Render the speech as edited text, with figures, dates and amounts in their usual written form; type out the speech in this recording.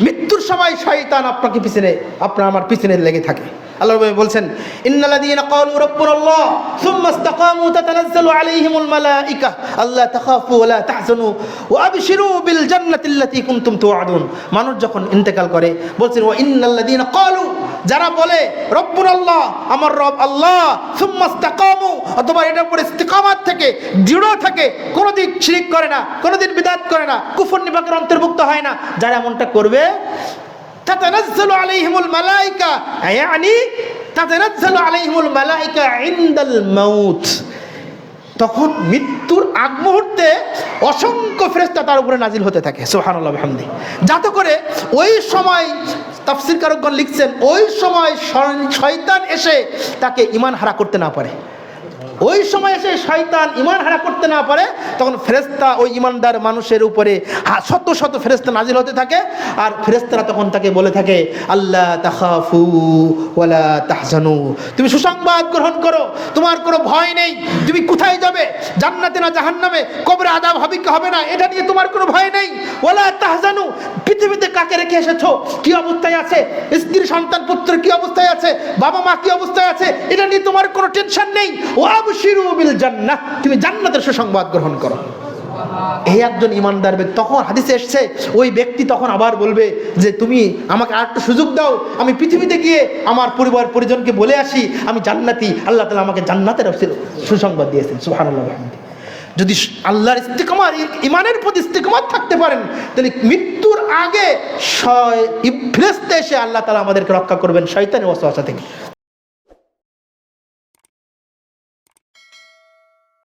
মৃত্যুর সময় শয়তান আপনাকে পিছনে আমার পিছনে লেগে থাকে। আল্লাহ বলছেন, ইন্নাল্লাযীনা ক্বালু রাব্বুনাল্লাহ সুম্মা ইসতাকামু তাতানাজ্জালু আলাইহিমুল মালায়েকা আল্লা তাখাফু ওয়া লা তাহজানু ওয়া আবশিরু বিল জান্নাতিল্লাতী কুনতুম তুআদুন। মানুষ যখন ইন্তেকাল করে বলছেন, ওয়া ইন্নাল্লাযীনা ক্বালু, যারা বলে রব্বুনাল্লাহ, আমার রব আল্লাহ, সুম্মা ইসতাকামু, অথবা এটার উপরে ইস্তিকামাত থেকে দৃঢ় থাকে, কোনোদিন শিরক করে না, কোনোদিন বিদআত করে না, কুফর নিফাকের অন্তর্ভুক্ত হয় না, যারা এমনটা করবে তাতানাজ্জালু আলাইহিমুল মালায়েকা, ইয়ানি তাতানাজ্জালু আলাইহিমুল মালায়েকা ইনদাল মাউত, তখন মৃত্যুর আগ মুহূর্তে অসংখ্য ফেরেশতা তার উপরে নাজিল হতে থাকে। সুবহানাল্লাহ বিহামদি। যাতে করে ওই সময় তাফসীরকারগণ লিখছেন, ওই সময় শয়তান এসে তাকে ঈমান হারা করতে না পারে। ওই সময় এসে শয়তান ঈমান হারা করতে না পারে, তখন ফেরেশতা ওই ঈমানদার মানুষের উপরে শত শত ফেরেশতা নাজিল হতে থাকে। আর ফেরেশতারা তখন তাকে বলে থাকে, আল্লাহ তাখাফু ওয়ালা তাহজানু, তুমি সুসংবাদ গ্রহণ করো, তোমার কোনো ভয় নেই। তুমি কোথায় যাবে, জান্নাতে না জাহান্নামে, কবরে আযাব হবে কি হবে না, এটা নিয়ে তোমার কোনো ভয় নেই। ওয়ালা তাহজানু, পৃথিবীতে কাকে রেখে এসেছো, কি অবস্থায় আছে, স্ত্রী সন্তান পুত্র কি অবস্থায় আছে, বাবা মা কি অবস্থায় আছে, এটা নিয়ে তোমার কোনো টেনশন নেই। ওয়াবশিরু বিল জান্নাহ, তুমি জান্নাতের সুসংবাদ গ্রহণ করো। এই একজন ঈমানদার ব্যক্তি, তখন হাদিসে এসেছে, ওই ব্যক্তি তখন আবার বলবে যে তুমি আমাকে আরেকটা সুযোগ দাও, আমি পৃথিবীতে গিয়ে আমার পরিবার পরিজনকে বলে আসি আমি জান্নাতি। আল্লাহ তাআলা আমাকে জান্নাতের সুসংবাদ দিয়েছেন। সুবহানাল্লাহ। যদি আল্লাহর ইস্তিকামাত, ঈমানের প্রতি ইস্তিকামাত থাকতে পারেন, তাহলে মৃত্যুর আগে ফেরেশতা এসে আল্লাহ তাআলা আমাদেরকে রক্ষা করবেন শয়তানের ওয়াসওয়াসা থেকে।